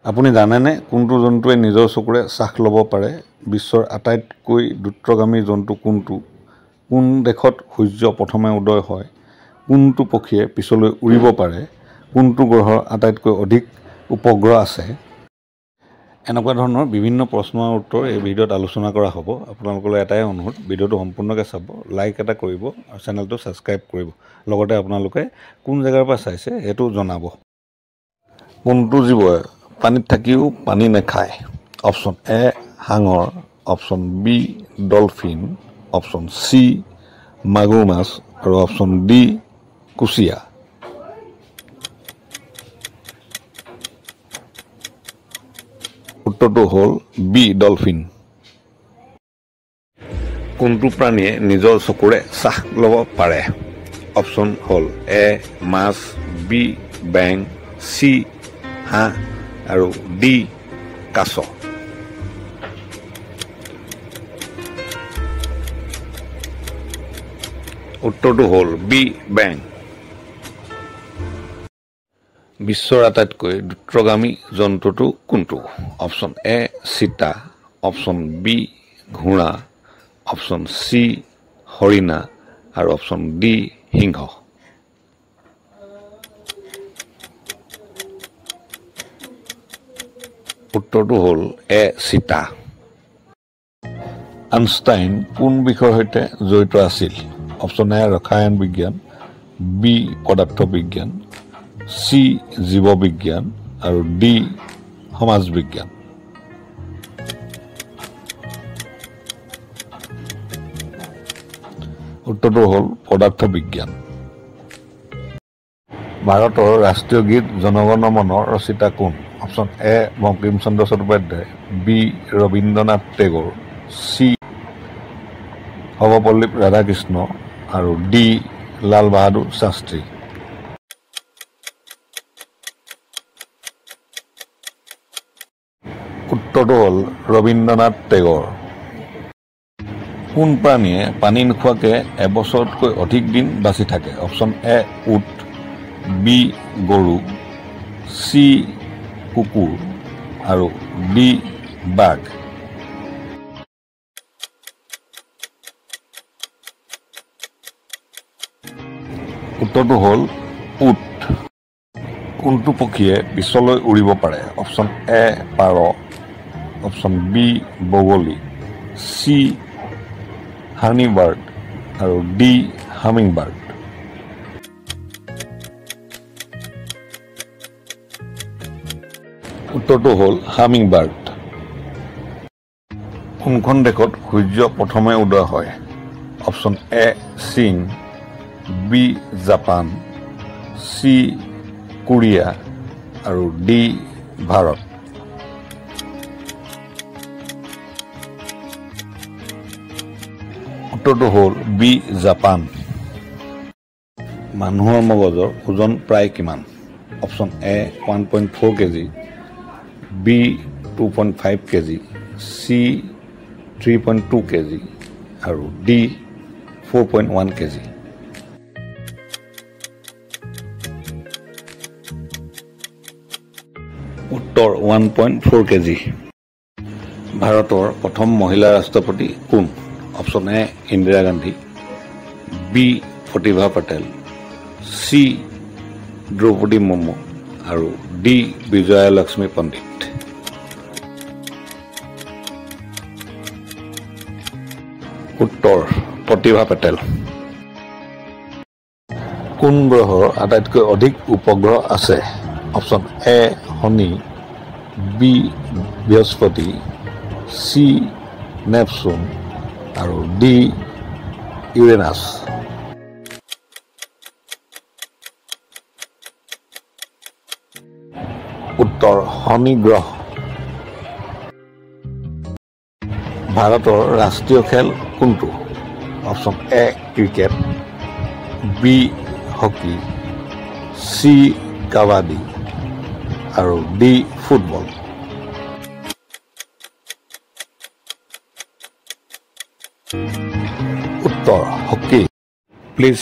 আপুনি জানেনে কোনটো জন্তুৱে নিজৰ চকুৰে শ্বাস ল'ব পাৰে? বিশ্বৰ আটাইতকৈ দ্ৰুতগামী জন্তু কোনটো? কোন দেশত সূৰ্য প্ৰথমে উদয় হয়? কোনটো পক্ষীয়ে পিছলৈ উৰিব পাৰে? কোনটো গ্ৰহৰ আটাইতকৈ অধিক উপগ্ৰহ আছে? এনেকুৱা ধৰণৰ বিভিন্ন প্ৰশ্নৰ উত্তৰ এই ভিডিঅ'ত আলোচনা কৰা হ'ব। আপোনালোকলৈ এটাই অনুৰোধ, ভিডিঅ'টো সম্পূৰ্ণকৈ চাব, লাইক এটা কৰিব আৰু চেনেলটো ছাবস্ক্ৰাইব কৰিব। লগতে আপোনালোকে কোন জেগাৰ পৰা চাইছে সেইটো জনাব। কোনটো জীৱই পানীত থাকিও পানী নাখায়? অপশ্যন এ হাঙৰ, option B dolphin, option C মাগুৰ মাছ আৰু অপশ্যন ডি কুচিয়া। উত্তৰটো হ'ল বি ডলফিন। কোনটো প্ৰাণীয়ে নিজৰ চকুৰে শ্বাস ল'ব পাৰে? অপশ্যন হ'ল এ মাছ, বি বেং, চি হাঁহ আৰু ডি কাছ। উত্তৰটো হ'ল বি বেং। বিশ্বৰ আটাইতকৈ দ্ৰুতগামী জন্তুটো কোনটো? অপশ্যন এ চিতা, অপশ্যন বি ঘোঁৰা, অপশ্যন চি হৰিণা আৰু অপশ্যন ডি সিংহ। উত্তৰটো হ'ল এ চিতা। আইনষ্টাইন কোন বিষয়ৰ সৈতে জড়িত আছিল? অপশ্যন এ ৰসায়ন বিজ্ঞান, বি পদাৰ্থ বিজ্ঞান, চি জীৱ বিজ্ঞান আৰু ডি সমাজ বিজ্ঞান। উত্তৰটো হ'ল পদাৰ্থ বিজ্ঞান। ভাৰতৰ ৰাষ্ট্ৰীয় গীত জনগণ মনৰ ৰচিতা কোন? Option A Bankim Chandra Chattopadhyay, B Rabindranath Tagore, C Sarvepalli Radhakrishna আৰু ডি লাল বাহাদুৰ শাস্ত্ৰী। উত্তৰটো হ'ল ৰবীন্দ্ৰনাথ টেগৰ। কোন প্ৰাণীয়ে পানী নোখোৱাকৈ এবছৰতকৈ অধিক দিন বাচি থাকে? অপশ্যন এ উট, বি গৰু, চি কুকুৰ আৰু ডি বাঘ। উত্তৰটো হ'ল উট। কোনটো পক্ষীয়ে পিছলৈ উৰিব পাৰে? অপশ্যন এ পাৰ, অপশ্যন বি বগলী, চি হাৰ্নি বাৰ্ড আৰু ডি হামিং বাৰ্ড। উত্তৰটো হ'ল হামিং বাৰ্ড। কোনখন দেশত সূৰ্য প্ৰথমে উদয় হয়? অপশ্যন এ চীন, বি জাপান, চি কোৰিয়া আৰু ডি ভাৰত। উত্তৰটো হ'ল বি জাপান। মানুহৰ মগজৰ ওজন প্ৰায় কিমান? Option A 1.4 KG, B 2.5 KG, C 3.2 KG আৰু ডি 4.1 কেজি। উত্তৰ 1.4 কেজি। ভাৰতৰ প্ৰথম মহিলা ৰাষ্ট্ৰপতি কোন? Option A Indira Gandhi, B Pratibha Patel, C Draupadi Murmu আৰু ডি বিজয়া লক্ষ্মী পণ্ডিত। উত্তৰ প্ৰতিভা পেটেল। কোন গ্ৰহৰ আটাইতকৈ অধিক উপগ্ৰহ আছে? অপশ্যন এ শনি, বি বৃহস্পতি, চি নেপচুন আৰু ডি ইউৰেনাছ। উত্তৰ শনি গ্ৰহ। ভাৰতৰ ৰাষ্ট্ৰীয় খেল কোনটো? Option A cricket, B hockey, C kabaddi আৰু ডি ফুটবল। উত্তৰ হকী। প্লিজ